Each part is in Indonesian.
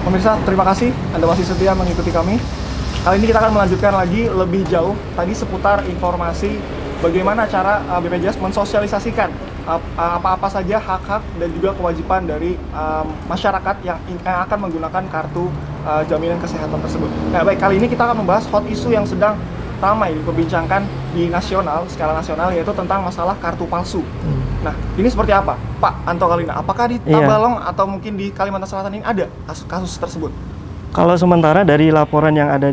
Pemirsa, terima kasih Anda masih setia mengikuti kami. Kali ini kita akan melanjutkan lagi lebih jauh tadi seputar informasi bagaimana cara BPJS mensosialisasikan apa-apa saja hak-hak dan juga kewajiban dari masyarakat yang akan menggunakan kartu jaminan kesehatan tersebut. Nah, baik, kali ini kita akan membahas hot issue yang sedang ramai diperbincangkan di skala nasional, yaitu tentang masalah kartu palsu. Nah, ini seperti apa, Pak Anto Kalina? Apakah di Tabalong atau mungkin di Kalimantan Selatan ini ada kasus tersebut? Kalau sementara dari laporan yang ada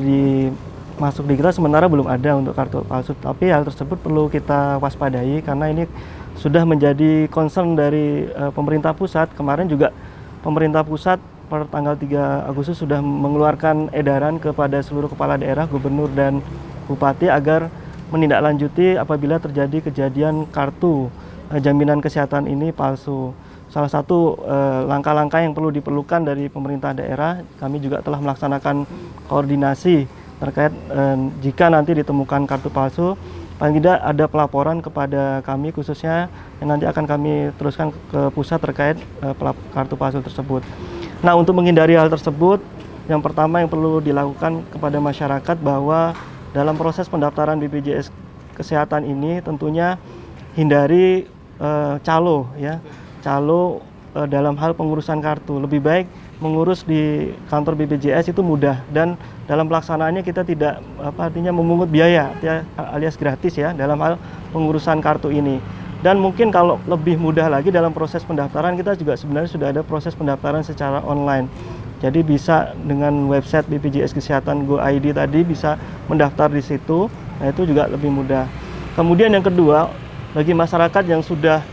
masuk di kita, sementara belum ada untuk kartu palsu. Tapi hal tersebut perlu kita waspadai karena ini sudah menjadi concern dari pemerintah pusat. Kemarin juga pemerintah pusat per tanggal 3 Agustus sudah mengeluarkan edaran kepada seluruh kepala daerah, gubernur dan bupati agar menindaklanjuti apabila terjadi kejadian kartu jaminan kesehatan ini palsu. Salah satu langkah-langkah yang perlu diperlukan dari pemerintah daerah, kami juga telah melaksanakan koordinasi terkait jika nanti ditemukan kartu palsu, paling tidak ada pelaporan kepada kami khususnya yang nanti akan kami teruskan ke pusat terkait kartu palsu tersebut. Nah, untuk menghindari hal tersebut, yang pertama yang perlu dilakukan kepada masyarakat bahwa dalam proses pendaftaran BPJS Kesehatan ini tentunya hindari calo dalam hal pengurusan kartu. Lebih baik mengurus di kantor BPJS itu mudah, dan dalam pelaksanaannya kita tidak memungut biaya alias gratis ya dalam hal pengurusan kartu ini. Dan mungkin kalau lebih mudah lagi dalam proses pendaftaran, kita juga sebenarnya sudah ada proses pendaftaran secara online. Jadi bisa dengan website BPJS Kesehatan Go.id tadi bisa mendaftar di situ. Nah, itu juga lebih mudah. Kemudian yang kedua, bagi masyarakat yang sudah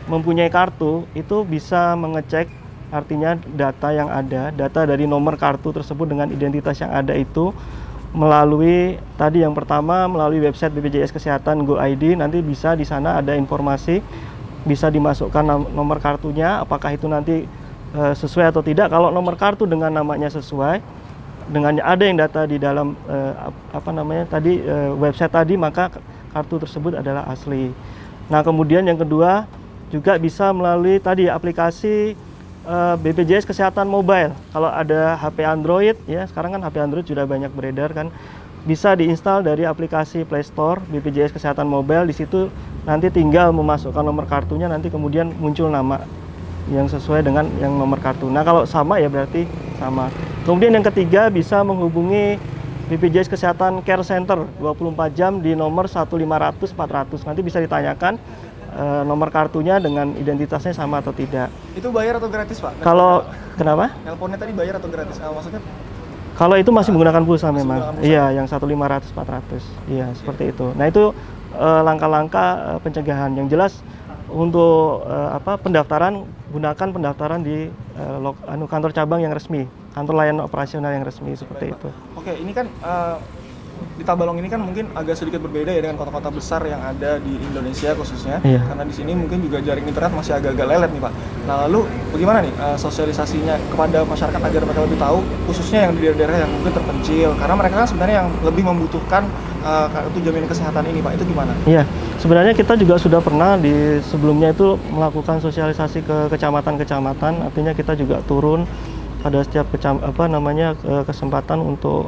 mempunyai kartu, itu bisa mengecek artinya data yang ada, data dari nomor kartu tersebut dengan identitas yang ada itu melalui tadi yang pertama melalui website BPJS Kesehatan Go.id. Nanti bisa di sana ada informasi, bisa dimasukkan nomor kartunya, apakah itu nanti sesuai atau tidak. Kalau nomor kartu dengan namanya sesuai, dengan ada yang data di dalam website tadi, maka kartu tersebut adalah asli. Nah, kemudian yang kedua juga bisa melalui tadi aplikasi BPJS Kesehatan Mobile. Kalau ada HP Android ya, sekarang kan HP Android sudah banyak beredar kan, bisa diinstal dari aplikasi Play Store BPJS Kesehatan Mobile. Di situ nanti tinggal memasukkan nomor kartunya, nanti kemudian muncul nama yang sesuai dengan yang nomor kartu. Nah, kalau sama ya berarti sama. Kemudian yang ketiga bisa menghubungi BPJS Kesehatan Care Center 24 jam di nomor 1500400. Nanti bisa ditanyakan nomor kartunya dengan identitasnya sama atau tidak. Itu bayar atau gratis, Pak? Kalau kenapa? Nelponnya tadi bayar atau gratis? Maksudnya? Kalau itu masih menggunakan pulsa memang. Iya, yang 1500400. Iya, seperti itu. Nah, itu langkah-langkah pencegahan yang jelas. Untuk pendaftaran, gunakan pendaftaran di kantor cabang yang resmi, kantor layanan operasional yang resmi, seperti itu. Oke, ini kan di Tabalong ini kan mungkin agak sedikit berbeda ya dengan kota-kota besar yang ada di Indonesia khususnya, karena di sini mungkin juga jaring internet masih agak-agak lelet nih, Pak. Nah, lalu bagaimana nih sosialisasinya kepada masyarakat agar mereka lebih tahu, khususnya yang di daerah-daerah yang mungkin terpencil, karena mereka kan sebenarnya yang lebih membutuhkan kartu jaminan kesehatan ini, Pak. Itu gimana? Iya, sebenarnya kita juga sudah pernah sebelumnya itu melakukan sosialisasi ke kecamatan-kecamatan, artinya kita juga turun pada setiap kesempatan untuk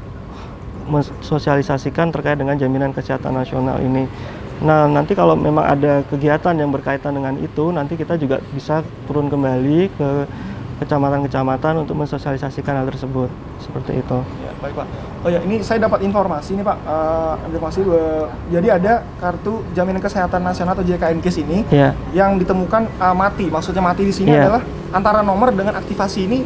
mensosialisasikan terkait dengan jaminan kesehatan nasional ini. Nah, nanti kalau memang ada kegiatan yang berkaitan dengan itu, nanti kita juga bisa turun kembali ke kecamatan-kecamatan untuk mensosialisasikan hal tersebut, seperti itu. Ya, baik, Pak. Oh ya, ini saya dapat informasi nih, Pak. Jadi ada kartu jaminan kesehatan nasional atau JKNKes ini yang ditemukan mati. Maksudnya mati di sini adalah antara nomor dengan aktivasi ini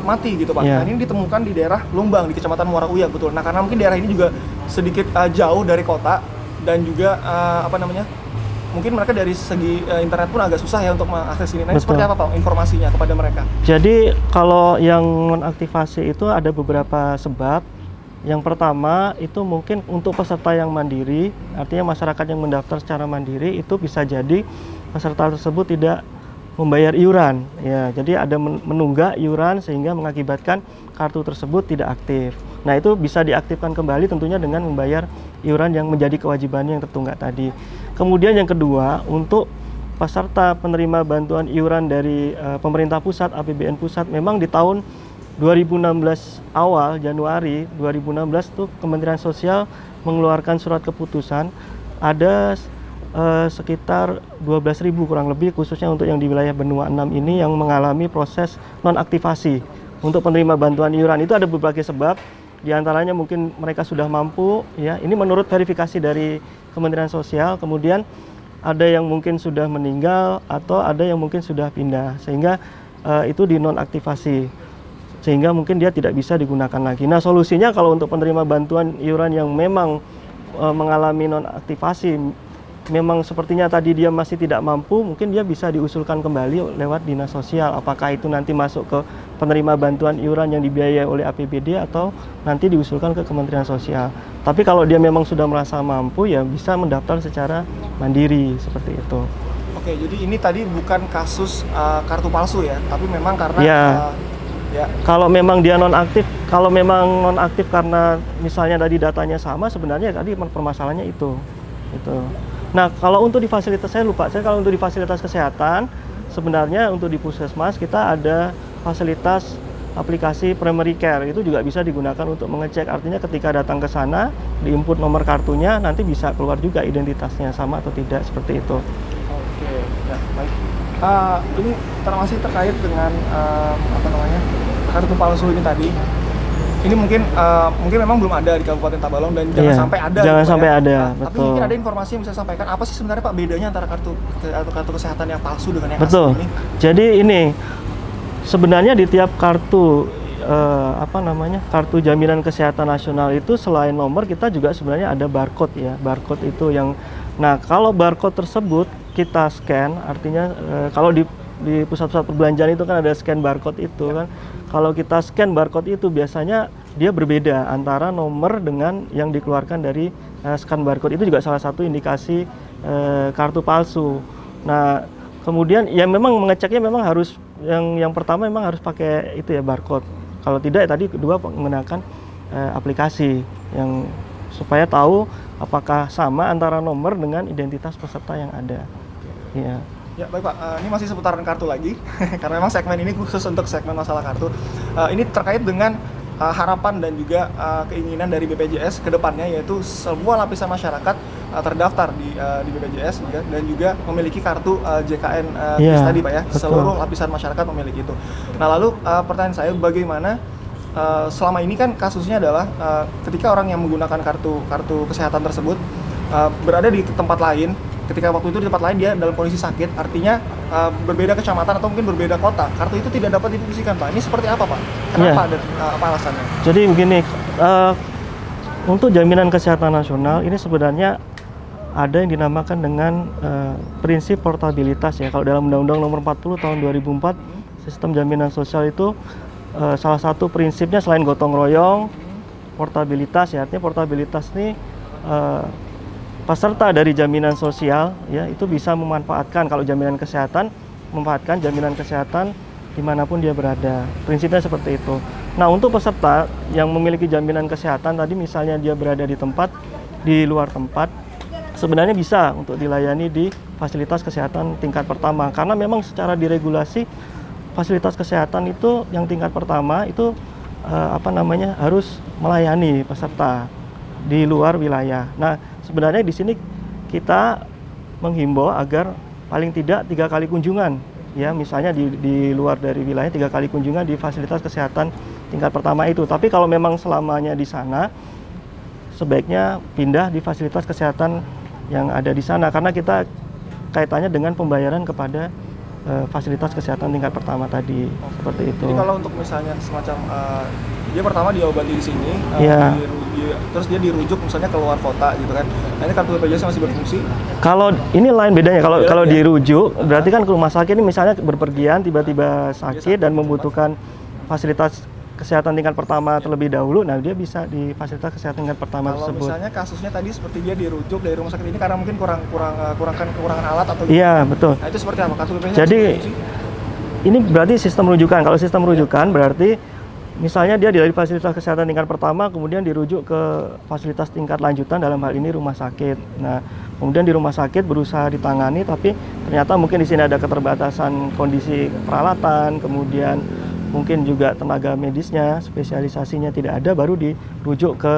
mati gitu, Pak. Nah, ini ditemukan di daerah Lumbang di Kecamatan Muara Uya, betul. Nah, karena mungkin daerah ini juga sedikit jauh dari kota dan juga mungkin mereka dari segi internet pun agak susah ya untuk mengakses ini. Nah, seperti apa, Pak, informasinya kepada mereka? Jadi kalau yang nonaktivasi itu ada beberapa sebab. Yang pertama itu mungkin untuk peserta yang mandiri, artinya masyarakat yang mendaftar secara mandiri, itu bisa jadi peserta tersebut tidak membayar iuran. Ya, jadi ada menunggak iuran sehingga mengakibatkan kartu tersebut tidak aktif. Nah, itu bisa diaktifkan kembali tentunya dengan membayar iuran yang menjadi kewajibannya yang tertunggak tadi. Kemudian yang kedua, untuk peserta penerima bantuan iuran dari pemerintah pusat, APBN pusat, memang di tahun 2016 awal, Januari 2016 tuh Kementerian Sosial mengeluarkan surat keputusan ada sekitar 12.000 kurang lebih, khususnya untuk yang di wilayah benua 6 ini yang mengalami proses nonaktivasi. Untuk penerima bantuan iuran itu ada berbagai sebab, diantaranya mungkin mereka sudah mampu, ya. Ini menurut verifikasi dari Kementerian Sosial. Kemudian ada yang mungkin sudah meninggal atau ada yang mungkin sudah pindah, sehingga itu dinonaktivasi, sehingga mungkin dia tidak bisa digunakan lagi. Nah, solusinya kalau untuk penerima bantuan iuran yang memang mengalami nonaktivasi, memang sepertinya tadi dia masih tidak mampu, mungkin dia bisa diusulkan kembali lewat dinas sosial. Apakah itu nanti masuk ke penerima bantuan iuran yang dibiayai oleh APBD atau nanti diusulkan ke Kementerian Sosial. Tapi kalau dia memang sudah merasa mampu, ya bisa mendaftar secara mandiri seperti itu. Oke, jadi ini tadi bukan kasus kartu palsu ya, tapi memang karena Ya. Ya. Kalau memang dia nonaktif, kalau memang nonaktif karena misalnya tadi datanya sama, sebenarnya tadi permasalahannya itu. Nah, kalau untuk di fasilitas, kalau untuk di fasilitas kesehatan, sebenarnya untuk di puskesmas kita ada fasilitas aplikasi primary care, itu juga bisa digunakan untuk mengecek. Artinya ketika datang ke sana, diinput nomor kartunya, nanti bisa keluar juga identitasnya sama atau tidak, seperti itu. Oke, ya baik. Ini masih terkait dengan kartu palsu ini tadi. Ini mungkin memang belum ada di Kabupaten Tabalong dan jangan sampai ada. Jangan gitu, sampai ya. ada, Tapi betul. mungkin ada informasi yang bisa sampaikan. Apa sih sebenarnya Pak bedanya antara kartu kesehatan yang palsu dengan yang Betul. asli ini? Jadi ini sebenarnya di tiap kartu kartu jaminan kesehatan nasional itu selain nomor kita juga sebenarnya ada barcode ya. Barcode itu yang, nah kalau barcode tersebut kita scan, artinya kalau di pusat-pusat perbelanjaan itu kan ada scan barcode itu kan. Kalau kita scan barcode itu biasanya dia berbeda antara nomor dengan yang dikeluarkan dari scan barcode. Itu juga salah satu indikasi kartu palsu. Nah, kemudian ya memang mengeceknya memang harus yang pertama memang harus pakai itu ya barcode. Kalau tidak ya tadi kedua menggunakan aplikasi yang supaya tahu apakah sama antara nomor dengan identitas peserta yang ada. Ya. Ya baik Pak, ini masih seputaran kartu lagi karena memang segmen ini khusus untuk segmen masalah kartu. Ini terkait dengan harapan dan juga keinginan dari BPJS ke depannya, yaitu semua lapisan masyarakat terdaftar di BPJS ya, dan juga memiliki kartu JKN tadi Pak ya. Betul. Seluruh lapisan masyarakat memiliki itu. Nah lalu pertanyaan saya, bagaimana selama ini kan kasusnya adalah ketika orang yang menggunakan kartu kesehatan tersebut berada di tempat lain, ketika waktu itu di tempat lain dia dalam kondisi sakit, artinya berbeda kecamatan atau mungkin berbeda kota, kartu itu tidak dapat difungsikan Pak. Ini seperti apa Pak? Kenapa dan apa alasannya? Jadi begini, untuk jaminan kesehatan nasional ini sebenarnya ada yang dinamakan dengan prinsip portabilitas ya. Kalau dalam Undang-Undang Nomor 40 Tahun 2004, sistem jaminan sosial itu salah satu prinsipnya selain gotong royong, portabilitas ya. Artinya portabilitas ini peserta dari jaminan sosial ya itu bisa memanfaatkan, kalau jaminan kesehatan, memanfaatkan jaminan kesehatan dimanapun dia berada. Prinsipnya seperti itu. Nah, untuk peserta yang memiliki jaminan kesehatan tadi, misalnya dia berada di luar tempat, sebenarnya bisa untuk dilayani di fasilitas kesehatan tingkat pertama, karena memang secara diregulasi fasilitas kesehatan itu yang tingkat pertama itu harus melayani peserta di luar wilayah. Nah, sebenarnya di sini kita menghimbau agar paling tidak 3 kali kunjungan, ya misalnya di luar dari wilayah 3 kali kunjungan di fasilitas kesehatan tingkat pertama itu. Tapi kalau memang selamanya di sana, sebaiknya pindah di fasilitas kesehatan yang ada di sana, karena kita kaitannya dengan pembayaran kepada fasilitas kesehatan tingkat pertama tadi. Seperti itu. Jadi kalau untuk misalnya semacam dia pertama diobati di sini, terus dia dirujuk misalnya ke luar kota gitu kan. Nah, ini kartu BPJS masih berfungsi. Kalau ini lain bedanya, kalau dirujuk berarti kan ke rumah sakit ini misalnya berpergian tiba-tiba sakit dan membutuhkan fasilitas kesehatan tingkat pertama terlebih dahulu, nah dia bisa di fasilitas kesehatan tingkat pertama tersebut. Kalau misalnya kasusnya tadi seperti dia dirujuk dari rumah sakit ini karena mungkin kekurangan alat atau Iya, betul. Nah, itu seperti apa kartu BPJS? Jadi ini berarti sistem rujukan. Kalau sistem rujukan berarti misalnya dia dari fasilitas kesehatan tingkat pertama kemudian dirujuk ke fasilitas tingkat lanjutan, dalam hal ini rumah sakit. Nah, kemudian di rumah sakit berusaha ditangani, tapi ternyata mungkin di sini ada keterbatasan kondisi peralatan, kemudian mungkin juga tenaga medisnya, spesialisasinya tidak ada, baru dirujuk ke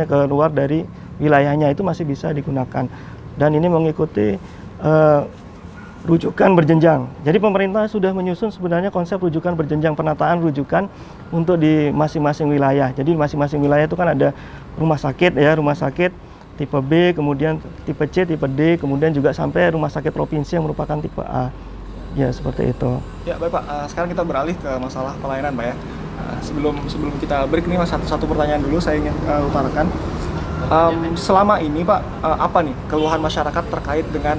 ke luar dari wilayahnya, itu masih bisa digunakan. Dan ini mengikuti rujukan berjenjang. Jadi pemerintah sudah menyusun sebenarnya konsep rujukan berjenjang, penataan rujukan untuk di masing-masing wilayah. Jadi masing-masing wilayah itu kan ada rumah sakit ya, rumah sakit tipe B, kemudian tipe C, tipe D, kemudian juga sampai rumah sakit provinsi yang merupakan tipe A. Ya, seperti itu. Ya, baik Pak. Sekarang kita beralih ke masalah pelayanan, Pak ya. Sebelum kita break nih, Mas, satu pertanyaan dulu saya ingin utarakan. Selama ini Pak, apa nih keluhan masyarakat terkait dengan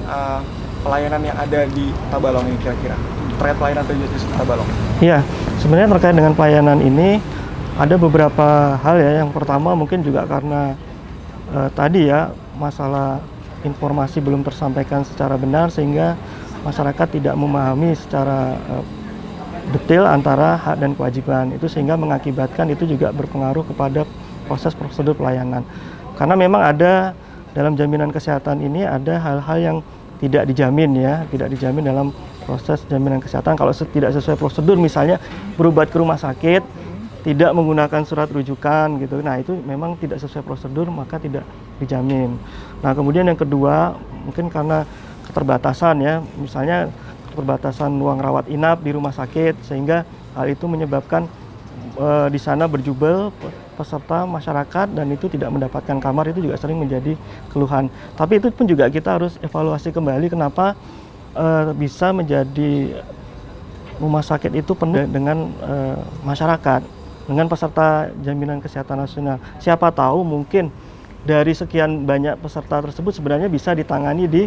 pelayanan yang ada di Tabalong ini kira-kira? Terkait pelayanan BPJS Tabalong. Iya, sebenarnya terkait dengan pelayanan ini ada beberapa hal ya. Yang pertama mungkin juga karena tadi ya, masalah informasi belum tersampaikan secara benar sehingga masyarakat tidak memahami secara detail antara hak dan kewajiban itu, sehingga mengakibatkan itu juga berpengaruh kepada proses prosedur pelayanan. Karena memang ada dalam jaminan kesehatan ini ada hal-hal yang tidak dijamin ya, tidak dijamin dalam proses jaminan kesehatan. Kalau tidak sesuai prosedur, misalnya berobat ke rumah sakit, tidak menggunakan surat rujukan gitu, nah itu memang tidak sesuai prosedur, maka tidak dijamin. Nah kemudian yang kedua, mungkin karena keterbatasan ya, misalnya keterbatasan ruang rawat inap di rumah sakit, sehingga hal itu menyebabkan di sana berjubel peserta masyarakat dan itu tidak mendapatkan kamar, itu juga sering menjadi keluhan. Tapi itu pun juga kita harus evaluasi kembali kenapa bisa menjadi rumah sakit itu penuh dengan masyarakat, dengan peserta jaminan kesehatan nasional. Siapa tahu mungkin dari sekian banyak peserta tersebut sebenarnya bisa ditangani di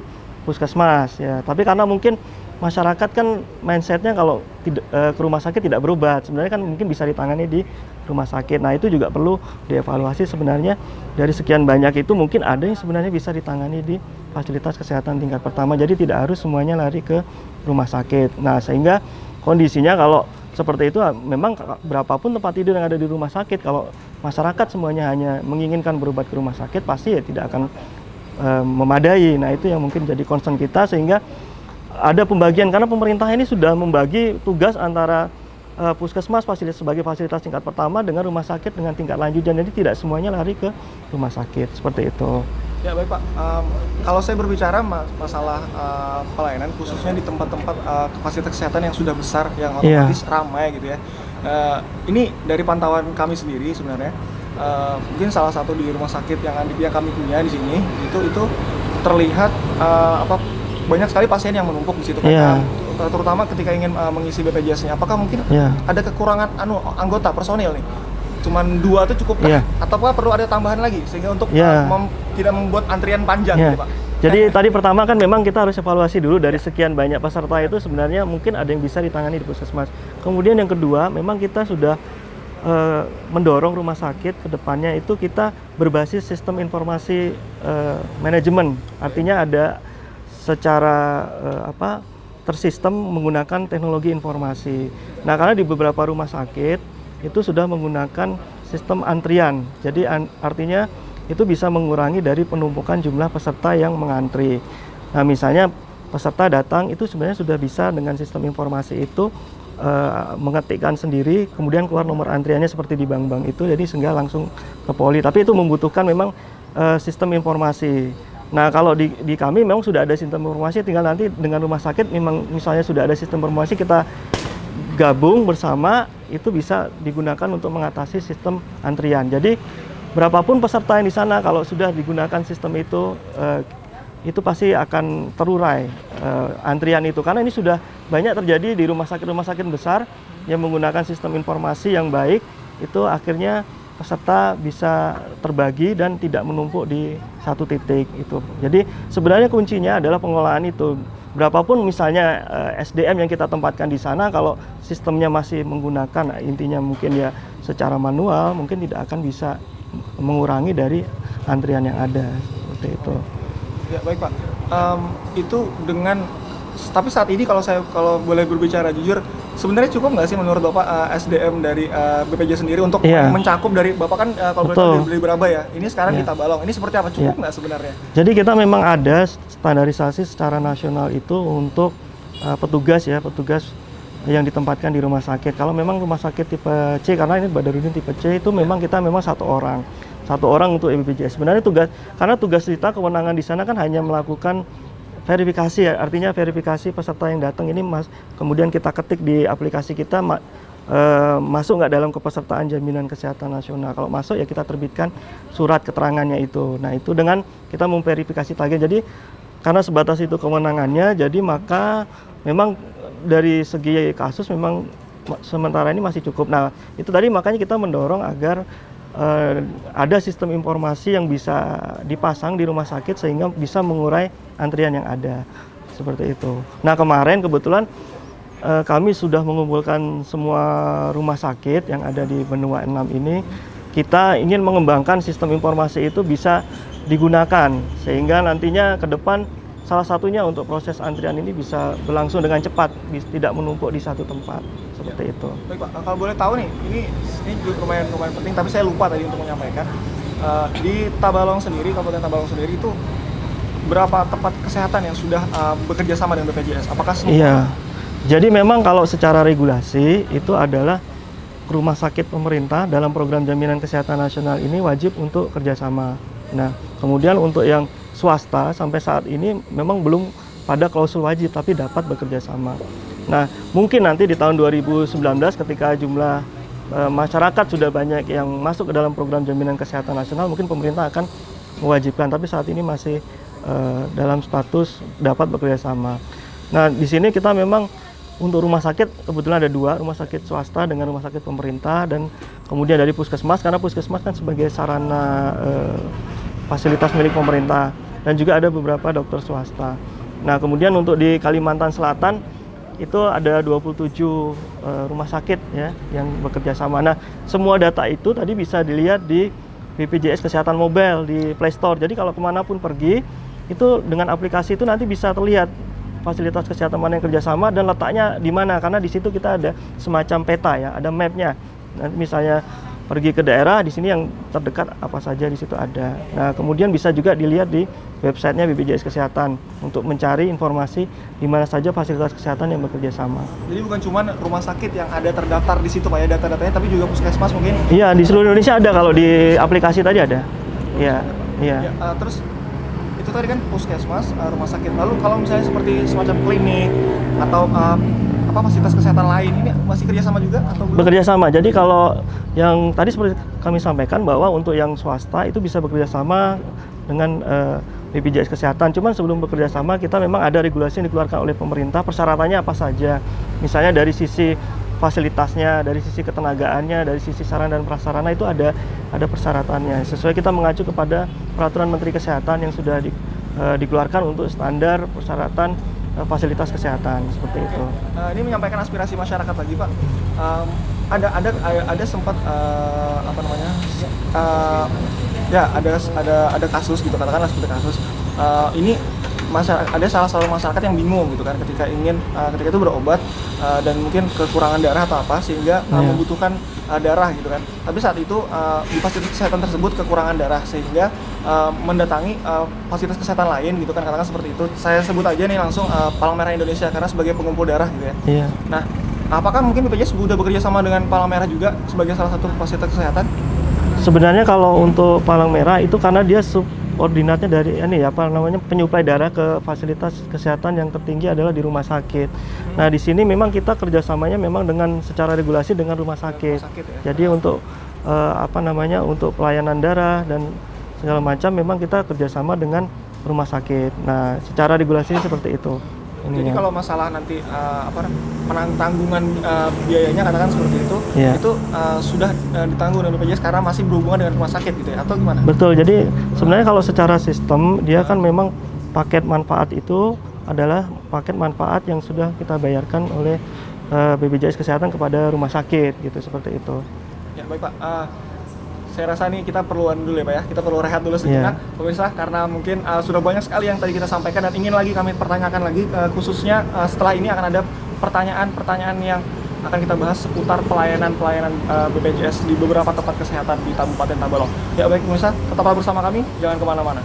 puskesmas ya. Tapi karena mungkin masyarakat kan mindsetnya kalau ke rumah sakit tidak berobat, sebenarnya kan mungkin bisa ditangani di rumah sakit. Nah itu juga perlu dievaluasi sebenarnya, dari sekian banyak itu mungkin ada yang sebenarnya bisa ditangani di fasilitas kesehatan tingkat pertama, jadi tidak harus semuanya lari ke rumah sakit. Nah sehingga kondisinya kalau seperti itu memang berapapun tempat tidur yang ada di rumah sakit, kalau masyarakat semuanya hanya menginginkan berobat ke rumah sakit, pasti ya tidak akan memadai. Nah itu yang mungkin jadi concern kita, sehingga ada pembagian, karena pemerintah ini sudah membagi tugas antara puskesmas sebagai fasilitas tingkat pertama dengan rumah sakit dengan tingkat lanjut, jadi tidak semuanya lari ke rumah sakit, seperti itu. Ya baik Pak, kalau saya berbicara masalah pelayanan khususnya di tempat-tempat fasilitas kesehatan yang sudah besar, yang otomatis ramai gitu ya. Ini dari pantauan kami sendiri sebenarnya, mungkin salah satu di rumah sakit yang kami punya di sini itu terlihat banyak sekali pasien yang menumpuk di situ, terutama ketika ingin mengisi BPJS-nya. Apakah mungkin ada kekurangan anggota personil nih? Cuman 2 itu cukup ataukah perlu ada tambahan lagi sehingga untuk tidak membuat antrian panjang gitu, Pak? Jadi tadi pertama kan memang kita harus evaluasi dulu dari sekian banyak peserta itu sebenarnya mungkin ada yang bisa ditangani di puskesmas. Kemudian yang kedua, memang kita sudah mendorong rumah sakit ke depannya itu kita berbasis sistem informasi manajemen. Artinya ada secara tersistem menggunakan teknologi informasi. Nah, karena di beberapa rumah sakit itu sudah menggunakan sistem antrian. Jadi artinya itu bisa mengurangi dari penumpukan jumlah peserta yang mengantri. Nah, misalnya peserta datang itu sebenarnya sudah bisa dengan sistem informasi itu mengetikkan sendiri, kemudian keluar nomor antriannya seperti di bank-bank itu, jadi sehingga langsung ke poli. Tapi itu membutuhkan memang sistem informasi. Nah, kalau di kami memang sudah ada sistem informasi, tinggal nanti dengan rumah sakit memang misalnya sudah ada sistem informasi, kita gabung bersama, itu bisa digunakan untuk mengatasi sistem antrian. Jadi berapapun peserta yang di sana, kalau sudah digunakan sistem itu pasti akan terurai antrian itu. Karena ini sudah banyak terjadi di rumah sakit besar yang menggunakan sistem informasi yang baik, itu akhirnya peserta bisa terbagi dan tidak menumpuk di satu titik itu. Jadi sebenarnya kuncinya adalah pengelolaan itu. Berapapun misalnya SDM yang kita tempatkan di sana, kalau sistemnya masih menggunakan intinya mungkin ya secara manual, mungkin tidak akan bisa mengurangi dari antrian yang ada, seperti itu. Ya baik Pak, itu dengan tapi saat ini kalau boleh berbicara jujur, sebenarnya cukup nggak sih menurut Bapak SDM dari BPJS sendiri untuk mencakup dari Bapak kan kalau boleh dari Beraba ya, ini sekarang kita Balong, ini seperti apa, cukup nggak sebenarnya? Jadi kita memang ada standarisasi secara nasional itu untuk petugas yang ditempatkan di rumah sakit. Kalau memang rumah sakit tipe C, karena ini Badarudin tipe C, itu memang kita memang satu orang untuk BPJS. Sebenarnya karena tugas kita, kewenangan di sana kan hanya melakukan verifikasi ya, artinya verifikasi peserta yang datang ini kemudian kita ketik di aplikasi kita masuk nggak dalam kepesertaan jaminan kesehatan nasional. Kalau masuk ya kita terbitkan surat keterangannya itu. Nah itu dengan kita memverifikasi tagihan. Jadi karena sebatas itu kewenangannya, jadi maka memang dari segi kasus memang sementara ini masih cukup. Nah itu tadi makanya kita mendorong agar ada sistem informasi yang bisa dipasang di rumah sakit sehingga bisa mengurai antrian yang ada, seperti itu. Nah kemarin kebetulan kami sudah mengumpulkan semua rumah sakit yang ada di benua 6 ini. Kita ingin mengembangkan sistem informasi itu bisa digunakan sehingga nantinya ke depan salah satunya untuk proses antrian ini bisa berlangsung dengan cepat, tidak menumpuk di satu tempat, seperti itu. Baik Pak, kalau boleh tahu nih, ini juga lumayan penting, tapi saya lupa tadi untuk menyampaikan. Di Tabalong sendiri, Kabupaten Tabalong sendiri itu berapa tempat kesehatan yang sudah bekerja sama dengan BPJS? Apakah semua? Iya, jadi memang kalau secara regulasi itu adalah rumah sakit pemerintah dalam program jaminan kesehatan nasional ini wajib untuk kerjasama. Nah, kemudian untuk yang swasta sampai saat ini memang belum pada klausul wajib, tapi dapat bekerja sama. Nah, mungkin nanti di tahun 2019 ketika jumlah masyarakat sudah banyak yang masuk ke dalam program jaminan kesehatan nasional, mungkin pemerintah akan mewajibkan, tapi saat ini masih dalam status dapat bekerja sama. Nah, di sini kita memang untuk rumah sakit kebetulan ada 2, rumah sakit swasta dengan rumah sakit pemerintah, dan kemudian dari puskesmas, karena puskesmas kan sebagai sarana fasilitas milik pemerintah, dan juga ada beberapa dokter swasta. Nah, kemudian untuk di Kalimantan Selatan itu ada 27 rumah sakit ya yang bekerja sama. Nah, semua data itu tadi bisa dilihat di BPJS Kesehatan Mobile di Play Store. Jadi kalau kemanapun pergi, itu dengan aplikasi itu nanti bisa terlihat fasilitas kesehatan mana yang kerjasama dan letaknya di mana. Karena di situ kita ada semacam peta ya, ada mapnya. Nanti misalnya pergi ke daerah, di sini yang terdekat apa saja di situ ada. Nah, kemudian bisa juga dilihat di websitenya BPJS Kesehatan untuk mencari informasi di mana saja fasilitas kesehatan yang bekerja sama. Jadi bukan cuma rumah sakit yang ada terdaftar di situ Pak ya data-datanya, tapi juga puskesmas mungkin? Iya, di seluruh Indonesia ada, kalau di aplikasi tadi ada. Iya, iya. Terus itu tadi kan puskesmas, rumah sakit. Lalu kalau misalnya seperti semacam klinik atau fasilitas kesehatan lain, ini masih kerjasama juga atau belum? Bekerja sama. Jadi kalau yang tadi seperti kami sampaikan bahwa untuk yang swasta itu bisa bekerja sama dengan BPJS Kesehatan. Cuman sebelum bekerja sama kita memang ada regulasi yang dikeluarkan oleh pemerintah, persyaratannya apa saja. Misalnya dari sisi fasilitasnya, dari sisi ketenagaannya, dari sisi sarana dan prasarana itu ada persyaratannya. Sesuai kita mengacu kepada Peraturan Menteri Kesehatan yang sudah dikeluarkan untuk standar persyaratan fasilitas kesehatan, seperti itu. Ini menyampaikan aspirasi masyarakat lagi Pak. Ada sempat ada kasus gitu, katakanlah seperti kasus ini ada salah satu masyarakat yang bingung gitu kan ketika itu berobat dan mungkin kekurangan darah atau apa sehingga membutuhkan darah gitu kan. Tapi saat itu di fasilitas kesehatan tersebut kekurangan darah sehingga mendatangi fasilitas kesehatan lain gitu kan, katakan seperti itu. Saya sebut aja nih langsung Palang Merah Indonesia karena sebagai pengumpul darah gitu ya. Iya. Nah, apakah mungkin BPJS sudah bekerja sama dengan Palang Merah juga sebagai salah satu fasilitas kesehatan? Sebenarnya kalau untuk Palang Merah itu karena dia subordinatnya dari penyuplai darah ke fasilitas kesehatan yang tertinggi adalah di rumah sakit. Nah, di sini memang kita kerjasamanya memang dengan secara regulasi dengan rumah sakit. Ya? Jadi untuk untuk pelayanan darah dan segala macam memang kita kerjasama dengan rumah sakit. Nah, secara regulasi seperti itu. Jadi kalau masalah nanti penanggungan biayanya katakan seperti itu, itu sudah ditanggung oleh BPJS karena masih berhubungan dengan rumah sakit gitu ya, atau gimana? Betul. Jadi sebenarnya kalau secara sistem dia kan memang paket manfaat itu adalah paket manfaat yang sudah kita bayarkan oleh BPJS Kesehatan kepada rumah sakit gitu, seperti itu. Ya baik Pak. Saya rasa nih kita perluan dulu ya Pak ya, kita perlu rehat dulu sejenak pemirsa, karena mungkin sudah banyak sekali yang tadi kita sampaikan dan ingin lagi kami pertanyakan lagi, khususnya setelah ini akan ada pertanyaan-pertanyaan yang akan kita bahas seputar pelayanan BPJS di beberapa tempat kesehatan di Kabupaten Tabalong. Ya baik pemirsa, tetaplah bersama kami, jangan kemana-mana.